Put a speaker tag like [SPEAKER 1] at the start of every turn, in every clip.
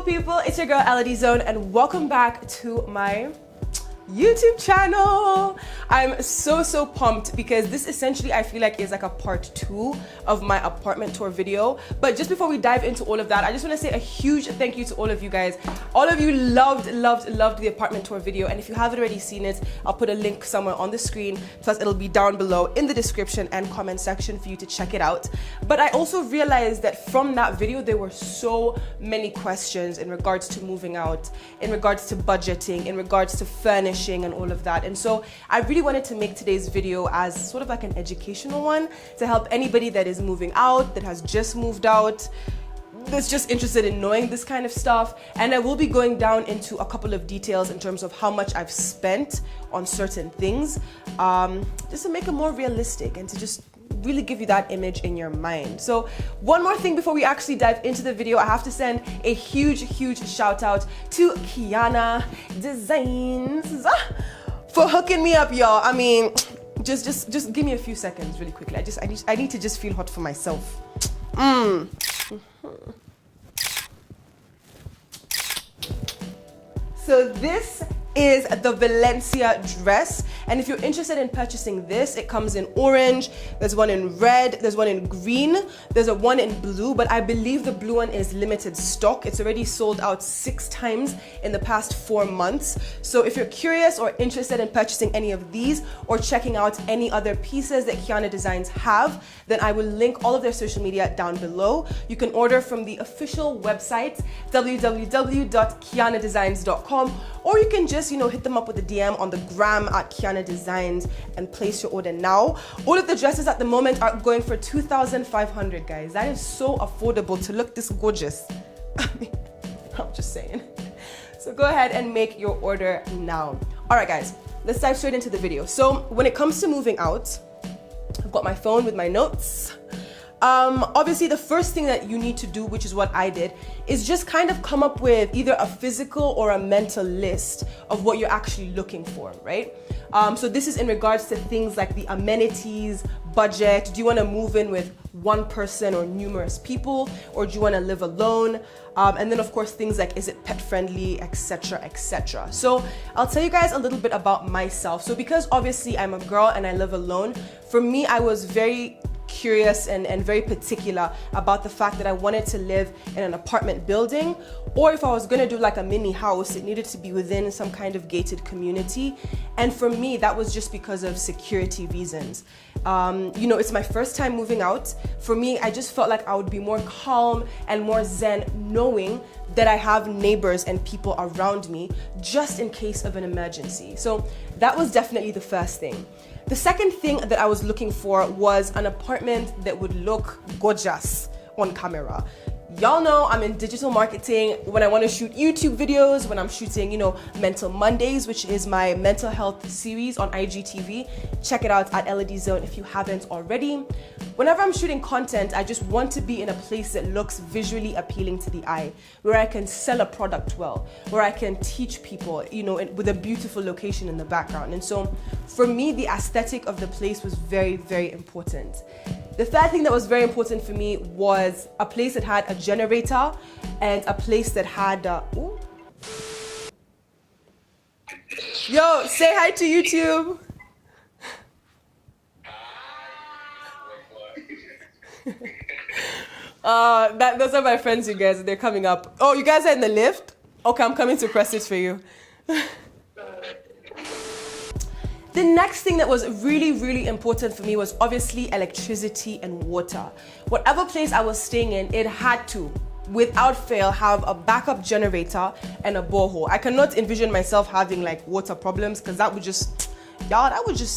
[SPEAKER 1] people, it's your girl Elodie Zone and welcome back to my YouTube channel. I'm so pumped because this essentially I feel like is like a part 2 of my apartment tour video. But just before we dive into all of that, I just want to say a huge thank you to all of you guys. All of you loved the apartment tour video, and if you haven't already seen it, I'll put a link somewhere on the screen, plus it'll be down below in the description and comment section for you to check it out. But I also realized that from that video there were so many questions in regards to moving out, in regards to budgeting, in regards to furnishing and all of that. And so I really wanted to make today's video as sort of like an educational one to help anybody that is moving out, that has just moved out, that's just interested in knowing this kind of stuff. And I will be going down into a couple of details in terms of how much I've spent on certain things, just to make it more realistic and to just really give you that image in your mind. So one more thing before we actually dive into the video, I have to send a huge shout out to Kiana Designs for hooking me up, y'all. I mean, just give me a few seconds really quickly. I need to just feel hot for myself. So this is the Valencia dress, and if you're interested in purchasing this, it comes in orange, there's one in red, there's one in green, there's one in blue, but I believe the blue one is limited stock. It's already sold out 6 times in the past 4 months. So if you're curious or interested in purchasing any of these or checking out any other pieces that Kiana Designs have, then I will link all of their social media down below. You can order from the official website www.kianadesigns.com, or you can just hit them up with a DM on the gram at Kiana Designs and place your order now. All of the dresses at the moment are going for 2,500, guys. That is so affordable to look this gorgeous. I mean, I'm just saying. So go ahead and make your order now. All right, guys, let's dive straight into the video. So when it comes to moving out, I've got my phone with my notes. Obviously the first thing that you need to do, which is what I did, is just kind of come up with either a physical or a mental list of what you're actually looking for, right? So this is in regards to things like the amenities, budget. Do you want to move in with one person or numerous people, or do you want to live alone? And then of course things like, is it pet friendly, etc. etc. So I'll tell you guys a little bit about myself. So because obviously I'm a girl and I live alone, for me I was very curious and very particular about the fact that I wanted to live in an apartment building, or if I was going to do like a mini house, it needed to be within some kind of gated community. And for me, that was just because of security reasons. It's my first time moving out. For me, I just felt like I would be more calm and more zen knowing that I have neighbors and people around me just in case of an emergency. So that was definitely the first thing. The second thing that I was looking for was an apartment that would look gorgeous on camera. Y'all know I'm in digital marketing. When I want to shoot YouTube videos, when I'm shooting, Mental Mondays, which is my mental health series on IGTV, check it out at Elodie Zone if you haven't already. Whenever I'm shooting content, I just want to be in a place that looks visually appealing to the eye, where I can sell a product well, where I can teach people, with a beautiful location in the background. And so for me, the aesthetic of the place was very important. The third thing that was very important for me was a place that had a generator and a place that had Yo, say hi to YouTube. Those are my friends, you guys. They're coming up. Oh, you guys are in the lift? Okay, I'm coming to press it for you. The next thing that was really important for me was obviously electricity and water. Whatever place I was staying in, it had to, without fail, have a backup generator and a borehole. I cannot envision myself having like water problems, because that would just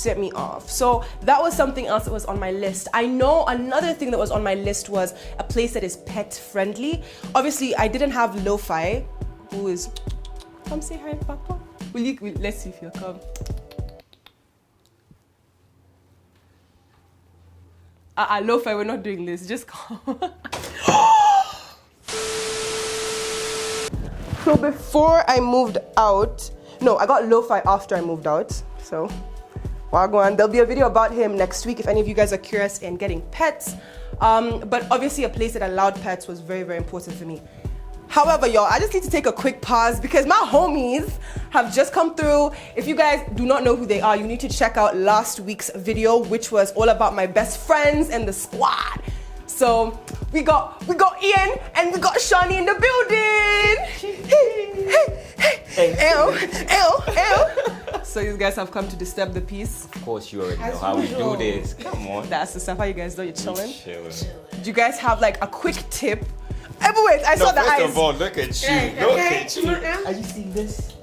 [SPEAKER 1] set me off. So that was something else that was on my list. I know another thing that was on my list was a place that is pet friendly. Obviously, I didn't have Lo-Fi, who is, come say hi, Papa. Let's see if you'll come. Lo-Fi, we're not doing this, just come. So before I moved out, I got Lo-Fi after I moved out. So, wagwan. There'll be a video about him next week if any of you guys are curious in getting pets. But obviously a place that allowed pets was very important for me. However, y'all, I just need to take a quick pause because my homies have just come through. If you guys do not know who they are, you need to check out last week's video, which was all about my best friends and the squad. So we got Ian and we got Shani in the building. Ew. So you guys have come to disturb the peace.
[SPEAKER 2] Of course, you already know how we do this. Come on.
[SPEAKER 1] That's the stuff. How you guys do? You're chilling. Do you guys have like a quick tip? Wait, I saw the eyes.
[SPEAKER 2] First of all, look at you. Look at you.
[SPEAKER 3] Are you seeing this?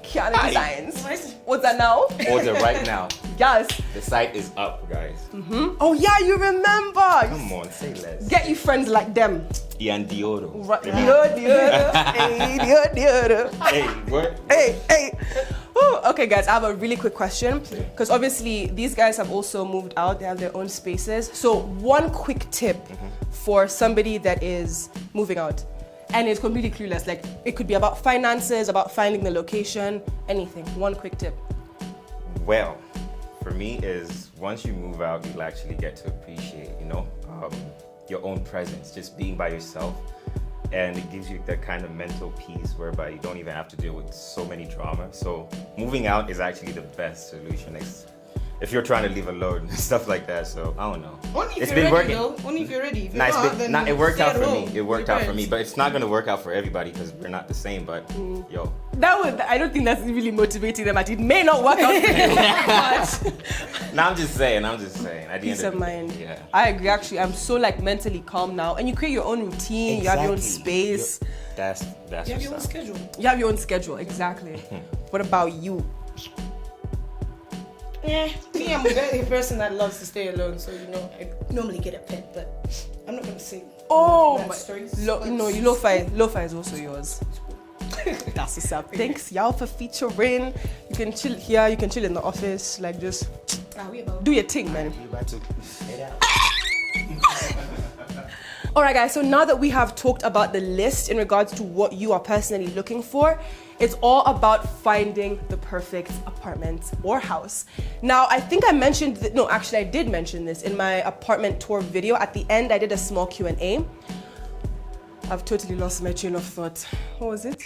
[SPEAKER 1] Kiana Designs. What's that now?
[SPEAKER 2] Order right now.
[SPEAKER 1] Yes.
[SPEAKER 2] The site is up, guys.
[SPEAKER 1] Oh yeah, you remember.
[SPEAKER 2] Come on, say less.
[SPEAKER 1] Get you friends like them.
[SPEAKER 2] Ian Diodo.
[SPEAKER 1] Right. Diodo.
[SPEAKER 2] Hey, what?
[SPEAKER 1] Hey. Ooh, okay, guys, I have a really quick question because obviously these guys have also moved out. They have their own spaces. So one quick tip for somebody that is moving out and is completely clueless. Like it could be about finances, about finding the location, anything. One quick tip.
[SPEAKER 2] Well, for me is once you move out, you'll actually get to appreciate, your own presence, just being by yourself. And it gives you that kind of mental peace whereby you don't even have to deal with so many drama. So moving out is actually the best solution if you're trying to live alone and stuff like that. So I don't know.
[SPEAKER 3] Only if
[SPEAKER 2] it's
[SPEAKER 3] you're
[SPEAKER 2] been
[SPEAKER 3] ready,
[SPEAKER 2] working.
[SPEAKER 3] though. Only if you're ready. If you're
[SPEAKER 2] Nice,
[SPEAKER 3] not, then
[SPEAKER 2] it worked
[SPEAKER 3] stay
[SPEAKER 2] out
[SPEAKER 3] at
[SPEAKER 2] for
[SPEAKER 3] home
[SPEAKER 2] me. It worked
[SPEAKER 3] with
[SPEAKER 2] out
[SPEAKER 3] your
[SPEAKER 2] for me,
[SPEAKER 3] parents.
[SPEAKER 2] but it's not gonna work out for everybody because we're not the same. But yo,
[SPEAKER 1] I don't think that's really motivating them. It may not work out for you, but
[SPEAKER 2] no, I'm just saying. At the
[SPEAKER 1] peace
[SPEAKER 2] end
[SPEAKER 1] of mind.
[SPEAKER 2] Yeah.
[SPEAKER 1] I agree. Actually, I'm so like mentally calm now, and you create your own routine. You have your own space.
[SPEAKER 2] That's
[SPEAKER 3] You have your own
[SPEAKER 2] what's up.
[SPEAKER 3] schedule.
[SPEAKER 1] You have your own schedule. Exactly. What about you?
[SPEAKER 3] Me, I'm a person that loves to stay alone, so I normally get a pet, but I'm not gonna say.
[SPEAKER 1] Oh,
[SPEAKER 3] stories.
[SPEAKER 1] Lo-fi is also yours. That's what's up. Thanks, y'all, for featuring. You can chill here. You can chill in the office. Like just do your thing, man.
[SPEAKER 2] You about to head out.
[SPEAKER 1] All right, guys, so now that we have talked about the list in regards to what you are personally looking for, it's all about finding the perfect apartment or house. Now, I think I mentioned, I did mention this in my apartment tour video. At the end, I did a small Q&A. I've totally lost my train of thought. What was it?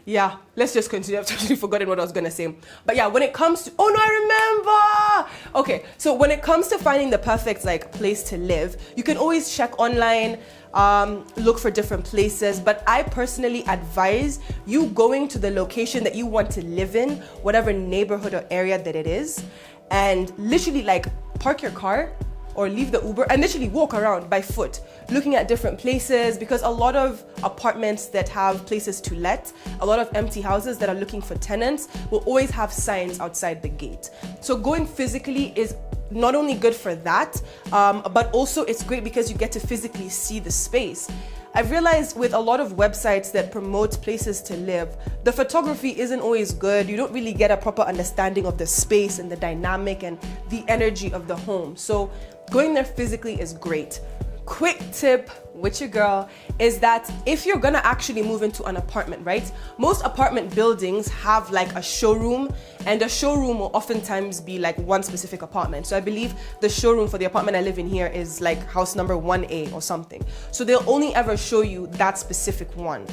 [SPEAKER 1] Yeah, let's just continue. I've totally forgotten what I was gonna say. But yeah, when it comes to, I remember! Okay, so when it comes to finding the perfect place to live, you can always check online, look for different places, but I personally advise you going to the location that you want to live in, whatever neighborhood or area that it is, and literally park your car or leave the Uber and literally walk around by foot, looking at different places, because a lot of apartments that have places to let, a lot of empty houses that are looking for tenants will always have signs outside the gate. So going physically is not only good for that, but also it's great because you get to physically see the space. I've realized with a lot of websites that promote places to live, the photography isn't always good. You don't really get a proper understanding of the space and the dynamic and the energy of the home. So going there physically is great. Quick tip with your girl is that if you're gonna actually move into an apartment, right? Most apartment buildings have a showroom, and the showroom will oftentimes be one specific apartment. So I believe the showroom for the apartment I live in here is house number 1A or something. So they'll only ever show you that specific one.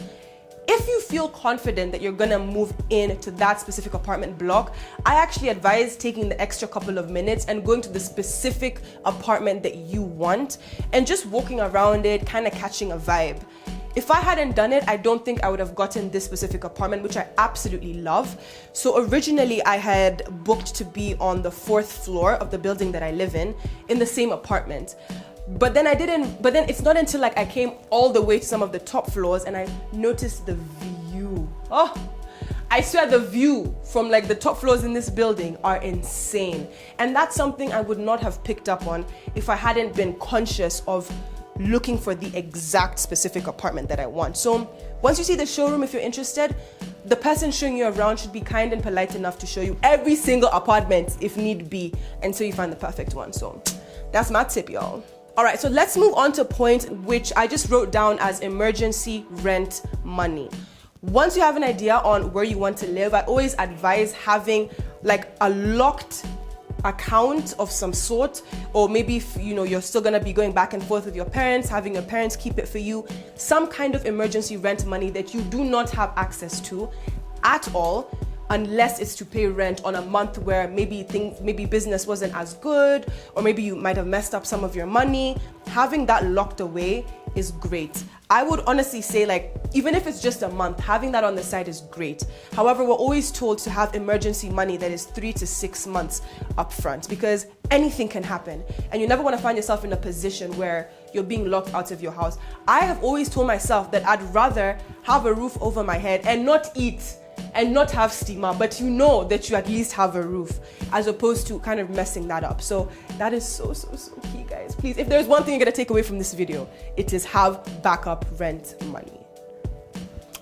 [SPEAKER 1] If you feel confident that you're gonna move into that specific apartment block, I actually advise taking the extra couple of minutes and going to the specific apartment that you want and just walking around it, kind of catching a vibe. If I hadn't done it, I don't think I would have gotten this specific apartment, which I absolutely love. So originally I had booked to be on the 4th floor of the building that I live in the same apartment. But then it's not until I came all the way to some of the top floors and I noticed the view. Oh, I swear the view from the top floors in this building are insane. And that's something I would not have picked up on if I hadn't been conscious of looking for the exact specific apartment that I want. So once you see the showroom, if you're interested, the person showing you around should be kind and polite enough to show you every single apartment if need be until you find the perfect one. So that's my tip, y'all. All right, so let's move on to a point which I just wrote down as emergency rent money. Once you have an idea on where you want to live, I always advise having a locked account of some sort, or maybe if you're still going to be going back and forth with your parents, having your parents keep it for you, some kind of emergency rent money that you do not have access to at all, unless it's to pay rent on a month where maybe business wasn't as good, or maybe you might have messed up some of your money. Having that locked away is great. I would honestly say, like, even if it's just a month, having that on the side is great. However, we're always told to have emergency money that is 3 to 6 months upfront, because anything can happen and you never want to find yourself in a position where you're being locked out of your house. I have always told myself that I'd rather have a roof over my head and not eat and not have steamer, but you know that you at least have a roof, as opposed to kind of messing that up. So that is so key, guys. Please, if there's one thing you're gonna take away from this video, it is have backup rent money.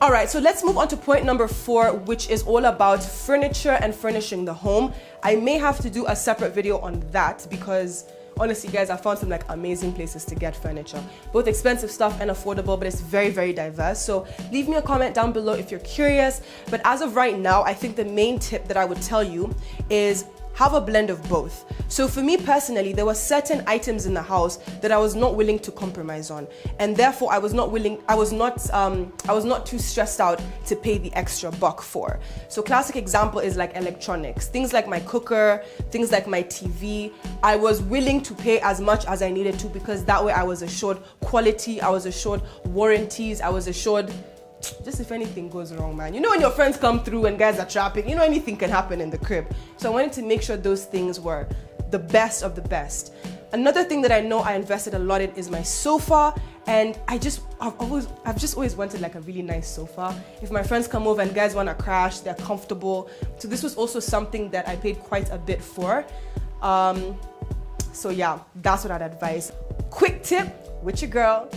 [SPEAKER 1] All right, so let's move on to point number 4, which is all about furniture and furnishing the home. I may have to do a separate video on that because honestly, guys, I found some like amazing places to get furniture, both expensive stuff and affordable, but it's very diverse. So leave me a comment down below if you're curious. But as of right now, I think the main tip that I would tell you is have a blend of both. So for me personally, there were certain items in the house that I was not willing to compromise on, and therefore I was not too stressed out to pay the extra buck for. So classic example is like electronics, things like my cooker, things like my TV. I was willing to pay as much as I needed to, because that way I was assured quality, I was assured warranties, I was assured just if anything goes wrong, man. You know, when your friends come through and guys are trapping, you know, anything can happen in the crib. So I wanted to make sure those things were the best of the best. Another thing that I know I invested a lot in is my sofa, and I've just always wanted like a really nice sofa. If my friends come over and guys want to crash, they're comfortable. So this was also something that I paid quite a bit for. So yeah, that's what I'd advise. Quick tip with your girl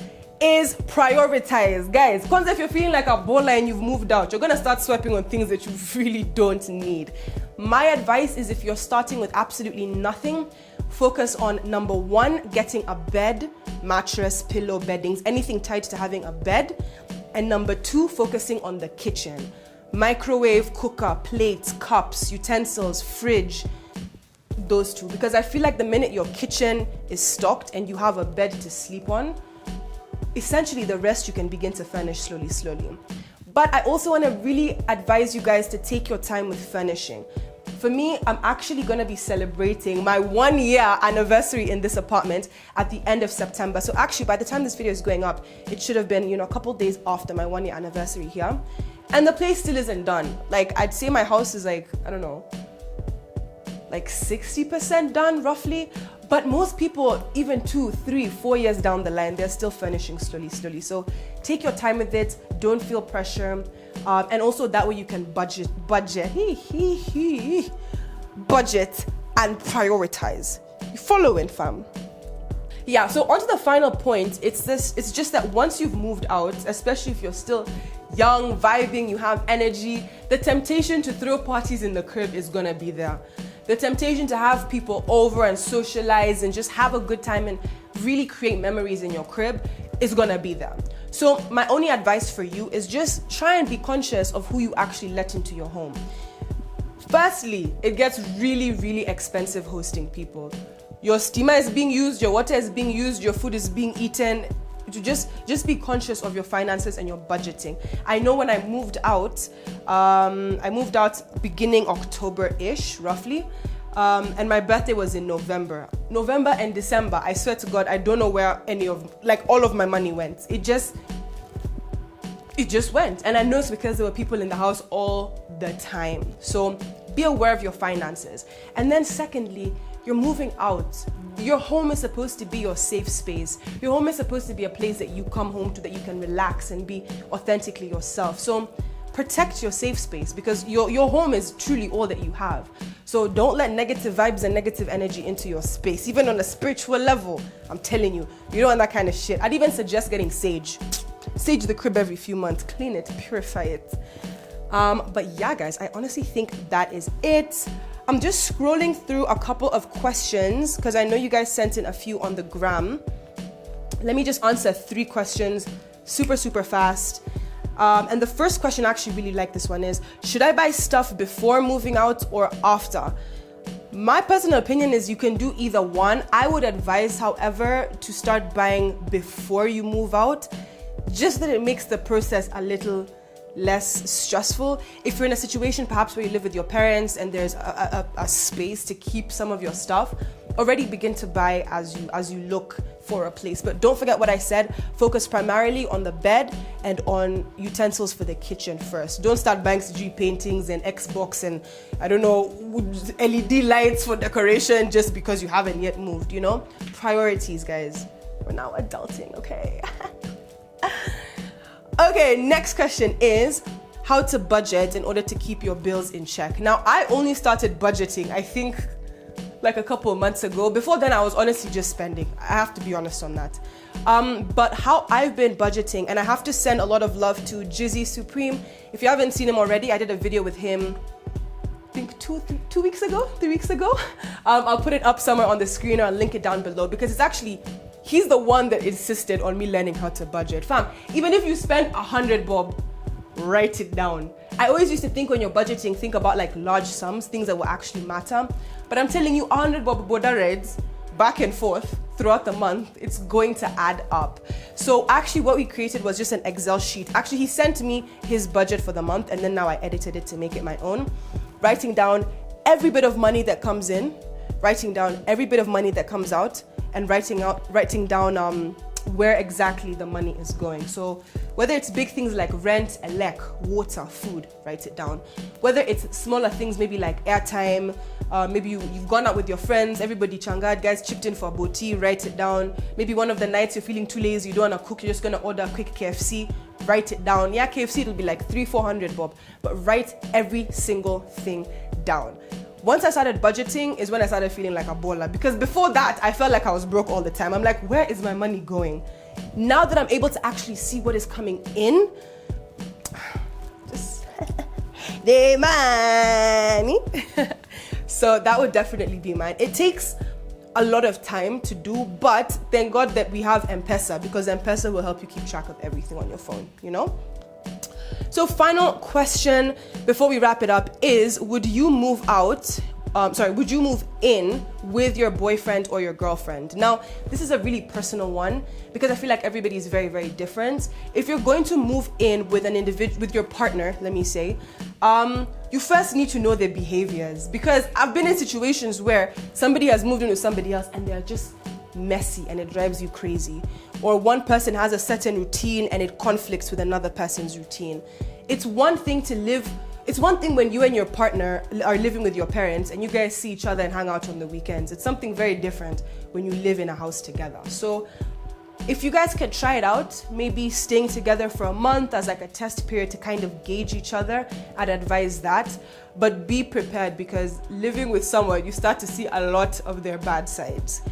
[SPEAKER 1] is prioritize. Guys, because if you're feeling like a baller and you've moved out, you're gonna start swiping on things that you really don't need. My advice is, if you're starting with absolutely nothing, focus on number 1, getting a bed, mattress, pillow, beddings, anything tied to having a bed. And number 2, focusing on the kitchen. Microwave, cooker, plates, cups, utensils, fridge, those 2. Because I feel like the minute your kitchen is stocked and you have a bed to sleep on, essentially the rest you can begin to furnish slowly. But I also want to really advise you guys to take your time with furnishing. For me, I'm actually going to be celebrating my 1-year anniversary in this apartment at the end of September. So actually, by the time this video is going up, it should have been, a couple days after my 1-year anniversary here. And the place still isn't done. Like, I'd say my house is like, I don't know, like 60% done roughly. But most people, even 2, 3, 4 years down the line, they're still furnishing slowly. So take your time with it. Don't feel pressure. And also that way you can budget and prioritize. You following, fam? Yeah, so on to the final point. It's just that once you've moved out, especially if you're still young, vibing, you have energy, the temptation to throw parties in the crib is gonna be there. The temptation to have people over and socialize and just have a good time and really create memories in your crib is gonna be there. So my only advice for you is just try and be conscious of who you actually let into your home. Firstly, it gets really expensive hosting people. Your steamer is being used, your water is being used, your food is being eaten. To just be conscious of your finances and your budgeting. I know when I moved out beginning October-ish, roughly, and my birthday was in November and December. I swear to God, I don't know where all of my money went. It just went, and I know it's because there were people in the house all the time. So be aware of your finances. And then secondly, you're moving out. Your home is supposed to be your safe space. Your home is supposed to be a place that you come home to, that you can relax and be authentically yourself. So protect your safe space, because your home is truly all that you have. So don't let negative vibes and negative energy into your space, even on a spiritual level. I'm telling you, you don't want that kind of shit. I'd even suggest getting sage. Sage the crib every few months, clean it, purify it. But yeah, guys, I honestly think that is it. I'm just scrolling through a couple of questions because I know you guys sent in a few on the gram. Let me just answer 3 questions super fast. And the first question, I actually really like this one, is should I buy stuff before moving out or after? My personal opinion is you can do either one. I would advise, however, to start buying before you move out, just that it makes the process a little less stressful. If you're in a situation perhaps where you live with your parents and there's a space to keep some of your stuff, already begin to buy as you look for a place. But don't forget what I said, focus primarily on the bed and on utensils for the kitchen first. Don't start buying CG paintings and Xbox and I don't know, LED lights for decoration just because you haven't yet moved, you know? Priorities, guys. We're now adulting, okay? Okay, next question is how to budget in order to keep your bills in check. Now, I only started budgeting, I think, like a couple of months ago. Before then, I was honestly just spending. I have to be honest on that. But how I've been budgeting, and I have to send a lot of love to Jizzy Supreme. If you haven't seen him already, I did a video with him, I think 3 weeks ago. I'll put it up somewhere on the screen or I'll link it down below because it's actually, he's the one that insisted on me learning how to budget. Fam, even if you spend 100 bob, write it down. I always used to think when you're budgeting, think about like large sums, things that will actually matter. But I'm telling you, 100 bob Boda Reds back and forth throughout the month, it's going to add up. So actually what we created was just an Excel sheet. Actually, he sent me his budget for the month and then now I edited it to make it my own. Writing down every bit of money that comes in, writing down every bit of money that comes out, and writing down where exactly the money is going. So whether it's big things like rent, elec, water, food, write it down. Whether it's smaller things, maybe like airtime, maybe you've gone out with your friends, everybody changad, guys chipped in for a boti, write it down. Maybe one of the nights you're feeling too lazy, you don't want to cook, you're just going to order a quick KFC, write it down. Yeah, KFC, it'll be like 300-400 bob, but write every single thing down. Once I started budgeting is when I started feeling like a baller, because before that, I felt like I was broke all the time. I'm like, where is my money going? Now that I'm able to actually see what is coming in, just the money. So that would definitely be mine. It takes a lot of time to do, but thank God that we have M-Pesa, because M-Pesa will help you keep track of everything on your phone, you know? So final question before we wrap it up is, would you move in with your boyfriend or your girlfriend? Now, this is a really personal one because I feel like everybody is very, very different. If you're going to move in with an individual, with your partner, let me say, you first need to know their behaviors, because I've been in situations where somebody has moved in with somebody else and they're just messy and it drives you crazy. Or one person has a certain routine and it conflicts with another person's routine. It's one thing when you and your partner are living with your parents and you guys see each other and hang out on the weekends. It's something very different when you live in a house together. So if you guys could try it out, maybe staying together for a month as like a test period to kind of gauge each other, I'd advise that. But be prepared, because living with someone, you start to see a lot of their bad sides.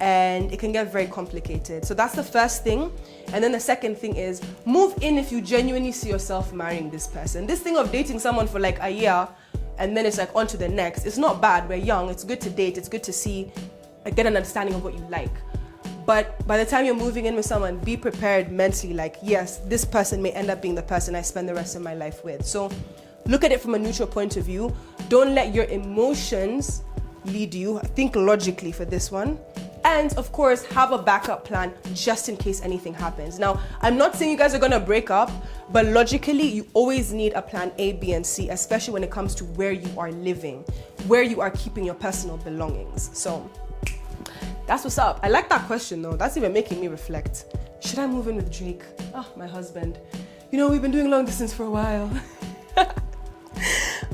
[SPEAKER 1] And it can get very complicated. So that's the first thing. And then the second thing is, move in if you genuinely see yourself marrying this person. This thing of dating someone for like a year and then it's like on to the next, it's not bad. We're young, it's good to date, it's good to see, get an understanding of what you like. But by the time you're moving in with someone, be prepared mentally, like, yes, this person may end up being the person I spend the rest of my life with. So look at it from a neutral point of view. Don't let your emotions lead you. Think logically for this one. And of course, have a backup plan just in case anything happens. Now, I'm not saying you guys are gonna break up, but logically, you always need a plan A, B, and C, especially when it comes to where you are living, where you are keeping your personal belongings. So that's what's up. I like that question though. That's even making me reflect. Should I move in with Drake? Oh, my husband. You know, we've been doing long distance for a while.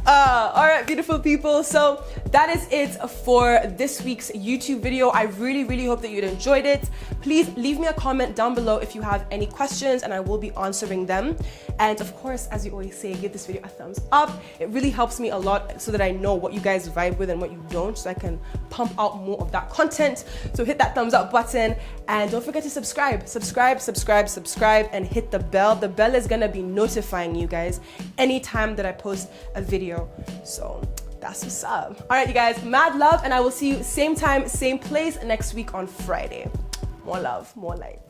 [SPEAKER 1] All right, beautiful people. So that is it for this week's YouTube video. I really, really hope that you'd enjoyed it. Please leave me a comment down below if you have any questions and I will be answering them. And of course, as you always say, give this video a thumbs up. It really helps me a lot so that I know what you guys vibe with and what you don't, so I can pump out more of that content. So hit that thumbs up button and don't forget to subscribe, and hit the bell. The bell is gonna be notifying you guys anytime that I post a video. So that's what's up. All right, you guys, mad love, and I will see you same time, same place next week on Friday. More love, more light.